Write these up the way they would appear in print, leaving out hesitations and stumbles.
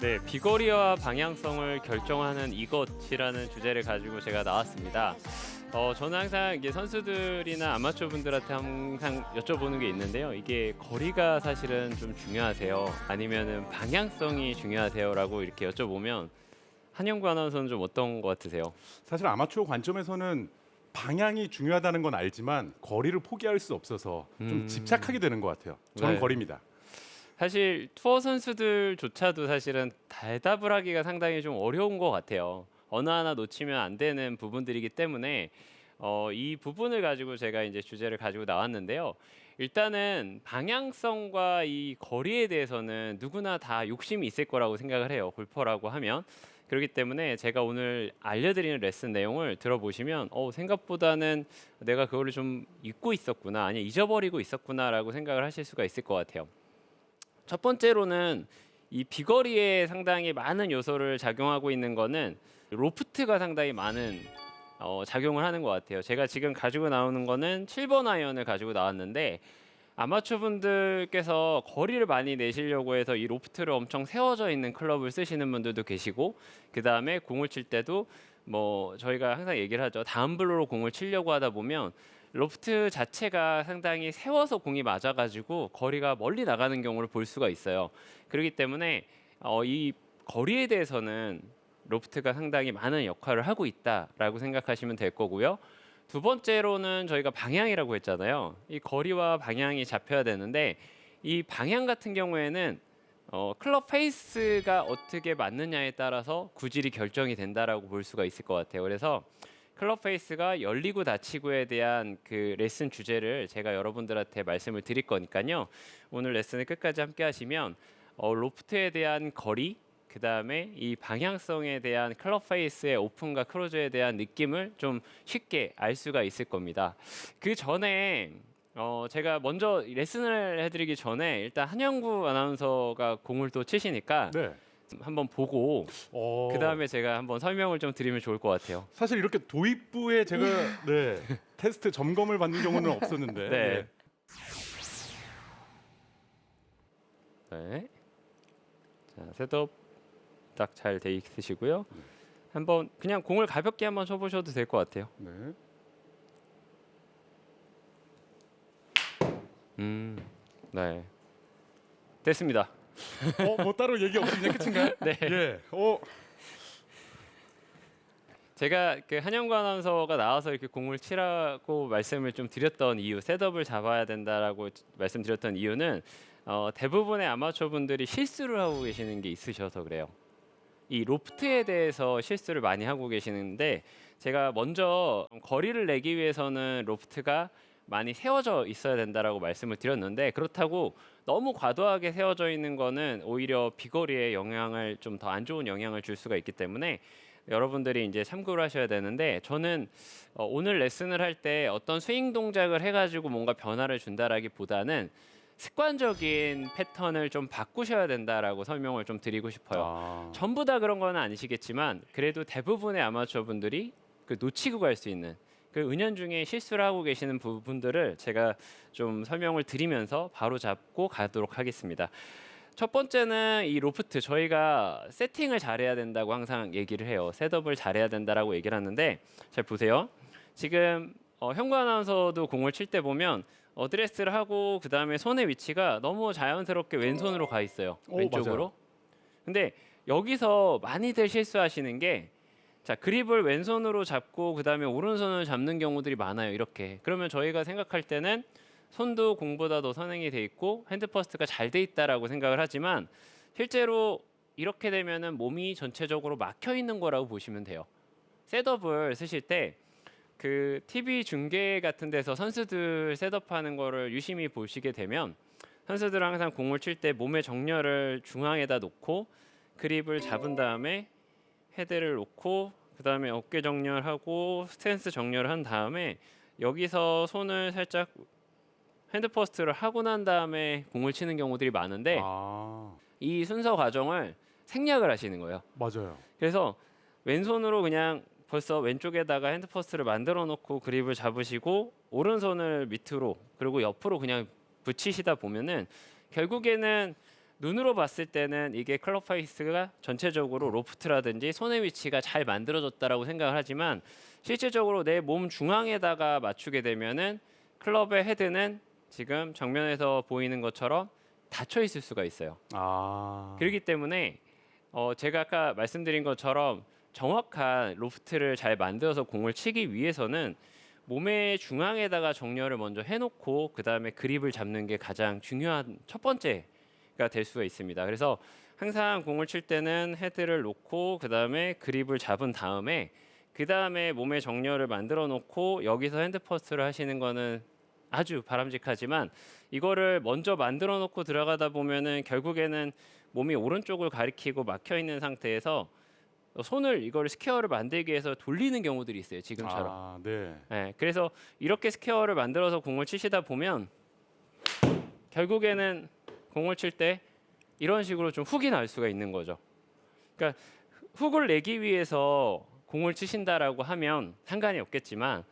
네, 비거리와 방향성을 결정하는 이것이라는 주제를 가지고 제가 나왔습니다. 저는 항상 이게 선수들이나 아마추어 분들한테 항상 여쭤보는 게 있는데요. 이게 거리가 사실은 좀 중요하세요? 아니면은 방향성이 중요하세요?라고 이렇게 여쭤보면 한영구 아나운서는 좀 어떤 것 같으세요? 사실 아마추어 관점에서는 방향이 중요하다는 건 알지만 거리를 포기할 수 없어서 좀 집착하게 되는 것 같아요. 저는 네. 거리입니다. 사실 투어 선수들조차도 사실은 대답을 하기가 상당히 좀 어려운 것 같아요. 어느 하나 놓치면 안 되는 부분들이기 때문에 이 부분을 가지고 제가 이제 주제를 가지고 나왔는데요. 일단은 방향성과 이 거리에 대해서는 누구나 다 욕심이 있을 거라고 생각을 해요. 골퍼라고 하면. 그렇기 때문에 제가 오늘 알려드리는 레슨 내용을 들어보시면 생각보다는 내가 그거를 좀 잊고 있었구나, 아니 잊어버리고 있었구나라고 생각을 하실 수가 있을 것 같아요. 첫 번째로는 이 비거리에 상당히 많은 요소를 작용하고 있는 거는 로프트가 상당히 많은 작용을 하는 것 같아요. 제가 지금 가지고 나오는 거는 7번 아이언을 가지고 나왔는데 아마추어 분들께서 거리를 많이 내시려고 해서 이 로프트를 엄청 세워져 있는 클럽을 쓰시는 분들도 계시고, 그 다음에 공을 칠 때도 뭐 저희가 항상 얘기를 하죠. 다운블로로 공을 치려고 하다 보면 로프트 자체가 상당히 세워서 공이 맞아가지고 거리가 멀리 나가는 경우를 볼 수가 있어요. 그렇기 때문에 이 거리에 대해서는 로프트가 상당히 많은 역할을 하고 있다라고 생각하시면 될 거고요. 두 번째로는 저희가 방향이라고 했잖아요. 이 거리와 방향이 잡혀야 되는데 이 방향 같은 경우에는 클럽 페이스가 어떻게 맞느냐에 따라서 구질이 결정이 된다라고 볼 수가 있을 것 같아요. 그래서 클럽 페이스가 열리고 닫히고에 대한 그 레슨 주제를 제가 여러분들한테 말씀을 드릴 거니까요. 오늘 레슨을 끝까지 함께 하시면 로프트에 대한 거리, 그 다음에 이 방향성에 대한 클럽 페이스의 오픈과 크로즈에 대한 느낌을 좀 쉽게 알 수가 있을 겁니다. 그 전에 제가 먼저 레슨을 해드리기 전에 일단 한영구 아나운서가 공을 또 치시니까 네. 한번 보고 그 어, 다음에 제가 한번 설명을 좀 드리면 좋을 것 같아요. 사실 이렇게 도입부에 제가 네, 테스트 점검을 받는 경우는 없었는데. 네. 예. 네. 자, 셋업 딱 잘 돼 있으시고요. 한번 그냥 공을 가볍게 한번 쳐보셔도 될 것 같아요. 네. 네. 됐습니다. 뭐 따로 얘기 없이 그냥 끝인가요? 네. 예. 제가 그 한영구 아나운서가 나와서 이렇게 공을 치라고 말씀을 좀 드렸던 이유, 셋업을 잡아야 된다라고 말씀드렸던 이유는 대부분의 아마추어 분들이 실수를 하고 계시는 게 있으셔서 그래요. 이 로프트에 대해서 실수를 많이 하고 계시는데 제가 먼저 거리를 내기 위해서는 로프트가 많이 세워져 있어야 된다라고 말씀을 드렸는데, 그렇다고 너무 과도하게 세워져 있는 거는 오히려 비거리에 영향을 좀 더 안 좋은 영향을 줄 수가 있기 때문에 여러분들이 이제 참고를 하셔야 되는데, 저는 오늘 레슨을 할 때 어떤 스윙 동작을 해가지고 뭔가 변화를 준다라기보다는 습관적인 패턴을 좀 바꾸셔야 된다라고 설명을 좀 드리고 싶어요. 아, 전부 다 그런 건 아니시겠지만 그래도 대부분의 아마추어 분들이 그 놓치고 갈 수 있는 그 은연중에 실수를 하고 계시는 부분들을 제가 좀 설명을 드리면서 바로 잡고 가도록 하겠습니다. 첫 번째는 이 로프트, 저희가 세팅을 잘해야 된다고 항상 얘기를 해요. 셋업을 잘해야 된다라고 얘기를 하는데, 잘 보세요. 지금 현구 아나운서도 공을 칠 때 보면 어드레스를 하고 그 다음에 손의 위치가 너무 자연스럽게 왼손으로 가 있어요. 왼쪽으로. 맞아요. 근데 여기서 많이들 실수하시는 게, 자, 그립을 왼손으로 잡고 그 다음에 오른손을 잡는 경우들이 많아요. 이렇게. 그러면 저희가 생각할 때는 손도 공보다 더 선행이 돼 있고 핸드 퍼스트가 잘 돼 있다라고 생각을 하지만, 실제로 이렇게 되면은 몸이 전체적으로 막혀 있는 거라고 보시면 돼요. 셋업을 쓰실 때 그 TV 중계 같은 데서 선수들 셋업하는 거를 유심히 보시게 되면 선수들은 항상 공을 칠 때 몸의 정렬을 중앙에다 놓고 그립을 잡은 다음에 헤드를 놓고 그 다음에 어깨 정렬하고 스탠스 정렬을 한 다음에 여기서 손을 살짝 핸드 퍼스트를 하고 난 다음에 공을 치는 경우들이 많은데, 아, 이 순서 과정을 생략을 하시는 거예요. 맞아요. 그래서 왼손으로 그냥 벌써 왼쪽에다가 핸드 퍼스트를 만들어 놓고 그립을 잡으시고 오른손을 밑으로 그리고 옆으로 그냥 붙이시다 보면은 결국에는 눈으로 봤을 때는 이게 클럽 페이스가 전체적으로 로프트라든지 손의 위치가 잘 만들어졌다라고 생각을 하지만 실질적으로 내 몸 중앙에다가 맞추게 되면은 클럽의 헤드는 지금 정면에서 보이는 것처럼 닫혀 있을 수가 있어요. 아. 그렇기 때문에 제가 아까 말씀드린 것처럼 정확한 로프트를 잘 만들어서 공을 치기 위해서는 몸의 중앙에다가 정렬을 먼저 해놓고 그 다음에 그립을 잡는 게 가장 중요한 첫 번째가 될 수가 있습니다. 그래서 항상 공을 칠 때는 헤드를 놓고 그 다음에 그립을 잡은 다음에 그 다음에 몸의 정렬을 만들어 놓고 여기서 핸드 퍼스트를 하시는 거는 아주 바람직하지만 이거를 먼저 만들어 놓고 들어가다 보면은 결국에는 몸이 오른쪽을 가리키고 막혀 있는 상태에서 손을 이걸 스퀘어를 만들기 위해서 돌리는 경우들이 있어요. 지금처럼. 아, 네. 네, 그래서 이렇게 스퀘어를 만들어서 공을 치시다 보면 결국에는 공을 칠 때 이런 식으로 좀 훅이 날 수가 있는 거죠. 그러니까 훅을 내기 위해서 공을 치신다라고 하면 상관이 없겠지만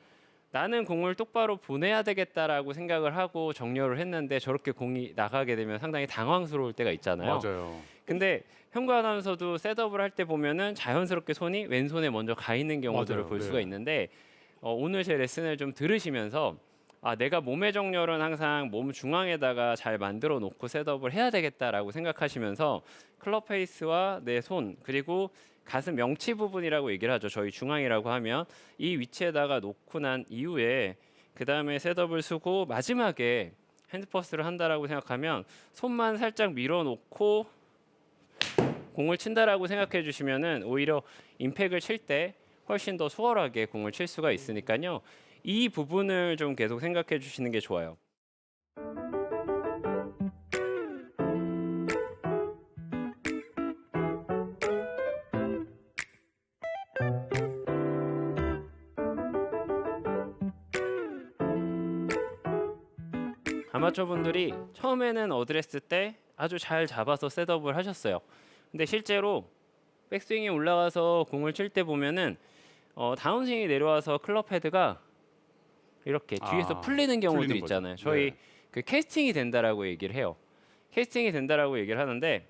나는 공을 똑바로 보내야 되겠다라고 생각을 하고 정렬을 했는데 저렇게 공이 나가게 되면 상당히 당황스러울 때가 있잖아요. 맞아요. 근데 현구 아나운서도 셋업을 할 때 보면은 자연스럽게 손이 왼손에 먼저 가 있는 경우들을 맞아요. 볼 네. 수가 있는데 오늘 제 레슨을 좀 들으시면서 아 내가 몸의 정렬은 항상 몸 중앙에다가 잘 만들어 놓고 셋업을 해야 되겠다라고 생각하시면서 클럽 페이스와 내 손 그리고 가슴 명치 부분이라고 얘기를 하죠. 저희 중앙이라고 하면 이 위치에다가 놓고 난 이후에 그 다음에 셋업을 쓰고 마지막에 핸드퍼스를 한다라고 생각하면 손만 살짝 밀어놓고 공을 친다라고 생각해 주시면은 오히려 임팩을 칠 때 훨씬 더 수월하게 공을 칠 수가 있으니까요. 이 부분을 좀 계속 생각해 주시는 게 좋아요. 아마추어 분들이 처음에는 어드레스 때 아주 잘 잡아서 셋업을 하셨어요. 근데 실제로 백스윙이 올라가서 공을 칠 때 보면은 다운스윙이 내려와서 클럽 헤드가 이렇게 뒤에서 풀리는 경우들이 풀리는 거죠. 있잖아요. 저희 네. 그 캐스팅이 된다라고 얘기를 해요. 캐스팅이 된다라고 얘기를 하는데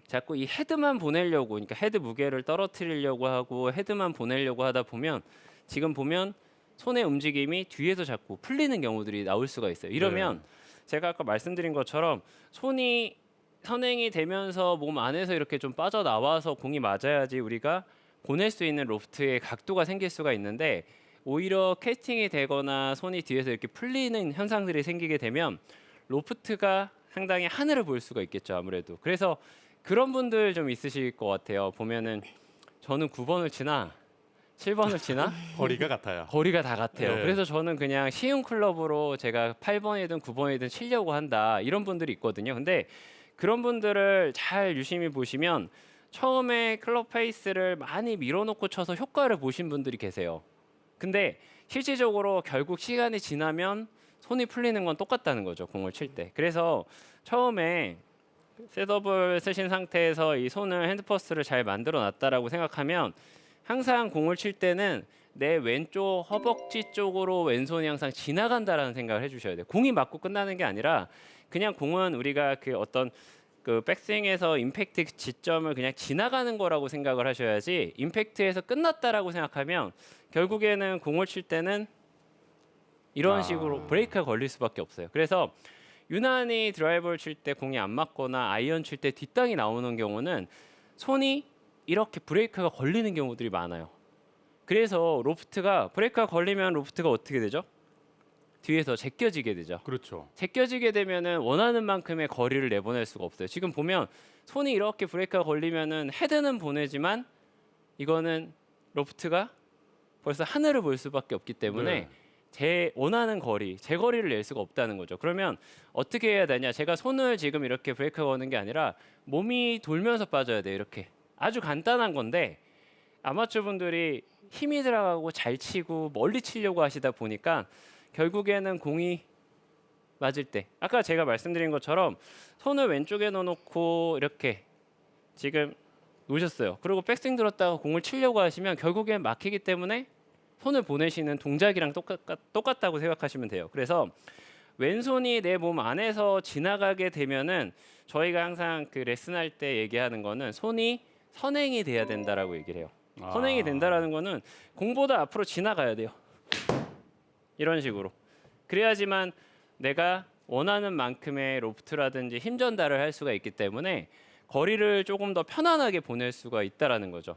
자꾸 이 헤드만 보내려고 그러니까 헤드 무게를 떨어뜨리려고 하고 헤드만 보내려고 하다 보면 지금 보면 손의 움직임이 뒤에서 자꾸 풀리는 경우들이 나올 수가 있어요. 이러면 제가 아까 말씀드린 것처럼 손이 선행이 되면서 몸 안에서 이렇게 좀 빠져나와서 공이 맞아야지 우리가 보낼 수 있는 로프트의 각도가 생길 수가 있는데 오히려 캐스팅이 되거나 손이 뒤에서 이렇게 풀리는 현상들이 생기게 되면 로프트가 상당히 하늘을 볼 수가 있겠죠. 아무래도. 그래서 그런 분들 좀 있으실 것 같아요. 보면은 저는 9번을 치나 7번을 치나 거리가 같아요. 거리가 다 같아요. 네. 그래서 저는 그냥 쉬운 클럽으로 제가 8번이든 9번이든 치려고 한다. 이런 분들이 있거든요. 근데 그런 분들을 잘 유심히 보시면 처음에 클럽 페이스를 많이 밀어놓고 쳐서 효과를 보신 분들이 계세요. 근데 실질적으로 결국 시간이 지나면 손이 풀리는 건 똑같다는 거죠. 공을 칠 때. 그래서 처음에 셋업을 쓰신 상태에서 이 손을 핸드퍼스를 잘 만들어 놨다라고 생각하면 항상 공을 칠 때는 내 왼쪽 허벅지 쪽으로 왼손이 항상 지나간다라는 생각을 해주셔야 돼요. 공이 맞고 끝나는 게 아니라 그냥 공은 우리가 그 어떤 그 백스윙에서 임팩트 지점을 그냥 지나가는 거라고 생각을 하셔야지 임팩트에서 끝났다라고 생각하면 결국에는 공을 칠 때는 이런 식으로 브레이크가 걸릴 수밖에 없어요. 그래서 유난히 드라이버를 칠 때 공이 안 맞거나 아이언 칠 때 뒷땅이 나오는 경우는 손이 이렇게 브레이크가 걸리는 경우들이 많아요. 그래서 로프트가 브레이크가 걸리면 로프트가 어떻게 되죠? 뒤에서 제껴지게 되죠. 그렇죠. 제껴지게 되면은 원하는 만큼의 거리를 내보낼 수가 없어요. 지금 보면 손이 이렇게 브레이크가 걸리면은 헤드는 보내지만 이거는 로프트가 벌써 하늘을 볼 수밖에 없기 때문에 네. 제 원하는 거리, 제 거리를 낼 수가 없다는 거죠. 그러면 어떻게 해야 되냐? 제가 손을 지금 이렇게 브레이크 거는 게 아니라 몸이 돌면서 빠져야 돼요. 이렇게 아주 간단한 건데 아마추어 분들이 힘이 들어가고 잘 치고 멀리 치려고 하시다 보니까 결국에는 공이 맞을 때 아까 제가 말씀드린 것처럼 손을 왼쪽에 넣어놓고 이렇게 지금 놓으셨어요. 그리고 백스윙 들었다가 공을 치려고 하시면 결국엔 막히기 때문에 손을 보내시는 동작이랑 똑같다고 생각하시면 돼요. 그래서 왼손이 내 몸 안에서 지나가게 되면은 저희가 항상 그 레슨할 때 얘기하는 거는 손이 선행이 돼야 된다라고 얘기를 해요. 선행이 된다라는 거는 공보다 앞으로 지나가야 돼요. 이런 식으로. 그래야지만 내가 원하는 만큼의 로프트라든지 힘 전달을 할 수가 있기 때문에 거리를 조금 더 편안하게 보낼 수가 있다라는 거죠.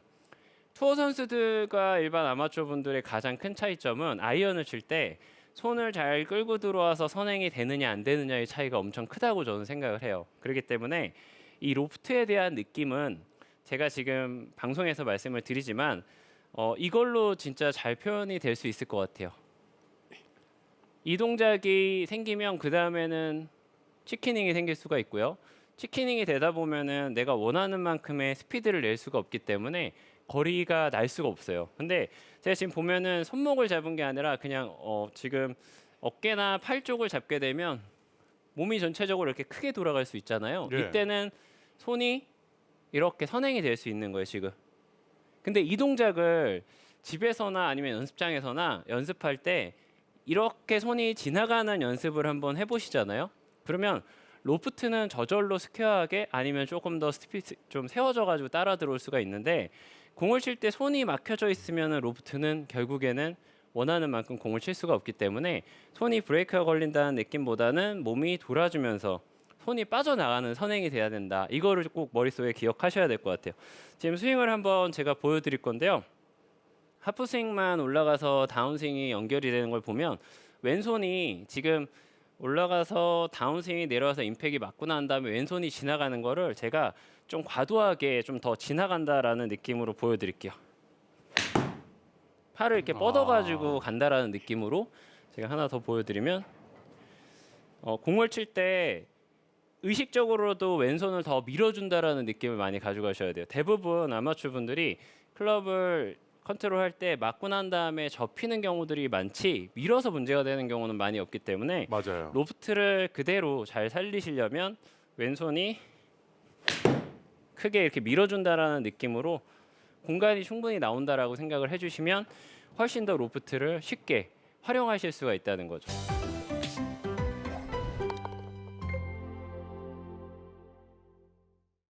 투어 선수들과 일반 아마추어 분들의 가장 큰 차이점은 아이언을 칠 때 손을 잘 끌고 들어와서 선행이 되느냐 안 되느냐의 차이가 엄청 크다고 저는 생각을 해요. 그렇기 때문에 이 로프트에 대한 느낌은 제가 지금 방송에서 말씀을 드리지만 이걸로 진짜 잘 표현이 될 수 있을 것 같아요. 이 동작이 생기면 그 다음에는 치키닝이 생길 수가 있고요. 치키닝이 되다 보면은 내가 원하는 만큼의 스피드를 낼 수가 없기 때문에 거리가 날 수가 없어요. 근데 제가 지금 보면은 손목을 잡은 게 아니라 그냥 지금 어깨나 팔 쪽을 잡게 되면 몸이 전체적으로 이렇게 크게 돌아갈 수 있잖아요. 예. 이때는 손이 이렇게 선행이 될 수 있는 거예요, 지금. 근데 이 동작을 집에서나 아니면 연습장에서나 연습할 때 이렇게 손이 지나가는 연습을 한번 해보시잖아요. 그러면 로프트는 저절로 스퀘어하게 아니면 조금 더 스피드 좀 세워져 가지고 따라 들어올 수가 있는데 공을 칠 때 손이 막혀져 있으면 로프트는 결국에는 원하는 만큼 공을 칠 수가 없기 때문에 손이 브레이크가 걸린다는 느낌보다는 몸이 돌아주면서 손이 빠져나가는 선행이 돼야 된다. 이거를 꼭 머릿속에 기억하셔야 될 것 같아요. 지금 스윙을 한번 제가 보여드릴 건데요. 하프 스윙만 올라가서 다운 스윙이 연결이 되는 걸 보면 왼손이 지금 올라가서 다운 스윙이 내려와서 임팩이 맞고 난 다음에 왼손이 지나가는 거를 제가 좀 과도하게 좀 더 지나간다라는 느낌으로 보여드릴게요. 팔을 이렇게 뻗어가지고 간다라는 느낌으로 제가 하나 더 보여드리면 공을 칠 때 의식적으로도 왼손을 더 밀어준다라는 느낌을 많이 가져가셔야 돼요. 대부분 아마추어 분들이 클럽을 컨트롤할 때 맞고 난 다음에 접히는 경우들이 많지 밀어서 문제가 되는 경우는 많이 없기 때문에 맞아요. 로프트를 그대로 잘 살리시려면 왼손이 크게 이렇게 밀어준다라는 느낌으로 공간이 충분히 나온다라고 생각을 해주시면 훨씬 더 로프트를 쉽게 활용하실 수가 있다는 거죠.